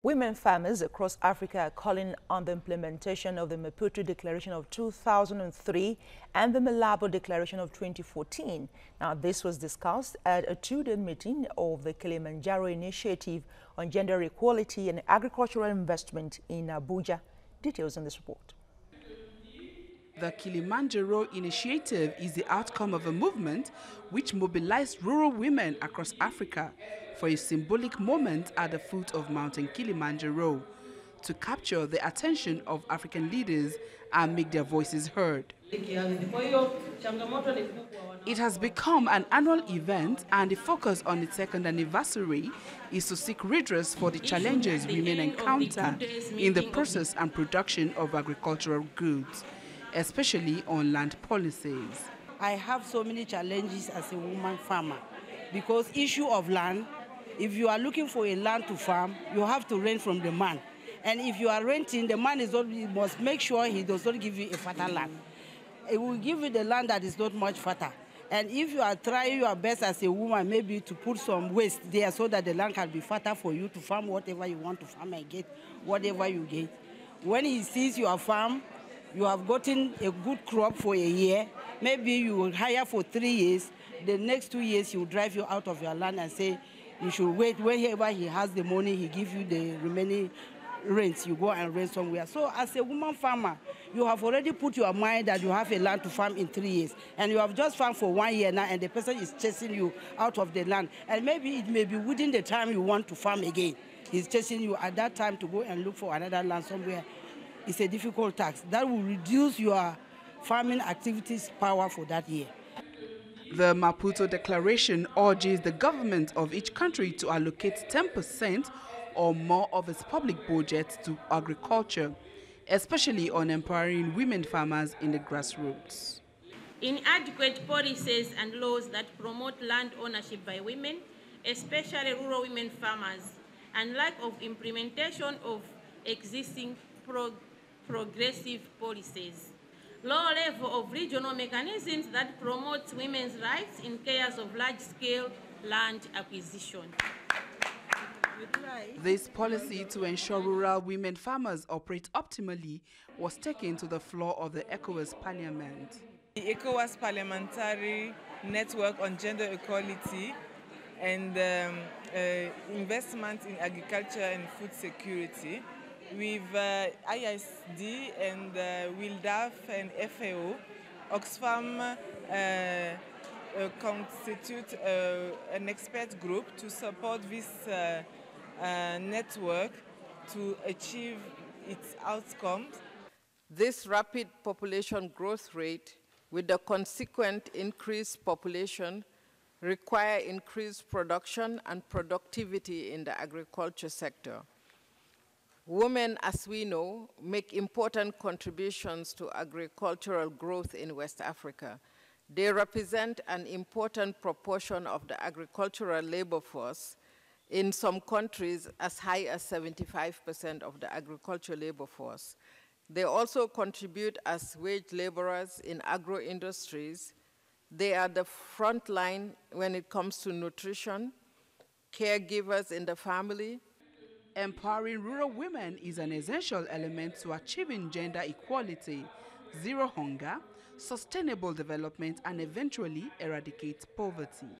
Women farmers across Africa are calling on the implementation of the Maputo Declaration of 2003 and the Malabo Declaration of 2014. Now, this was discussed at a two-day meeting of the Kilimanjaro Initiative on Gender Equality and Agricultural Investment in Abuja. Details in this report. The Kilimanjaro Initiative is the outcome of a movement which mobilized rural women across Africa for a symbolic moment at the foot of Mountain Kilimanjaro to capture the attention of African leaders and make their voices heard. It has become an annual event, and the focus on its second anniversary is to seek redress for the challenges women encounter in the process and production of agricultural goods, especially on land policies. I have so many challenges as a woman farmer because issue of land, if you are looking for a land to farm, you have to rent from the man. And if you are renting, the man must make sure he does not give you a fertile land. It will give you the land that is not much fertile. And if you are trying your best as a woman, maybe to put some waste there so that the land can be fertile for you to farm whatever you want to farm and get whatever you get. When he sees your farm, you have gotten a good crop for a year, maybe you will hire for 3 years, the next 2 years he will drive you out of your land and say you should wait. Whenever he has the money, he gives you the remaining rents, you go and rent somewhere. So as a woman farmer, you have already put your mind that you have a land to farm in 3 years, and you have just farmed for 1 year now, and the person is chasing you out of the land. And maybe it may be within the time you want to farm again. He's chasing you at that time to go and look for another land somewhere. It's a difficult task. That will reduce your farming activities power for that year. The Maputo Declaration urges the government of each country to allocate 10% or more of its public budget to agriculture, especially on empowering women farmers in the grassroots. Inadequate policies and laws that promote land ownership by women, especially rural women farmers, and lack of implementation of existing progressive policies. Low level of regional mechanisms that promote women's rights in cases of large-scale land acquisition. This policy to ensure rural women farmers operate optimally was taken to the floor of the ECOWAS Parliament. The ECOWAS Parliamentary Network on Gender Equality and investment in agriculture and food security with ISD and WILDAF and FAO, Oxfam constitute an expert group to support this network to achieve its outcomes. This rapid population growth rate with the consequent increased population require increased production and productivity in the agriculture sector. Women, as we know, make important contributions to agricultural growth in West Africa. They represent an important proportion of the agricultural labor force, in some countries as high as 75% of the agricultural labor force. They also contribute as wage laborers in agro-industries. They are the front line when it comes to nutrition, caregivers in the family. Empowering rural women is an essential element to achieving gender equality, zero hunger, sustainable development, and eventually eradicate poverty.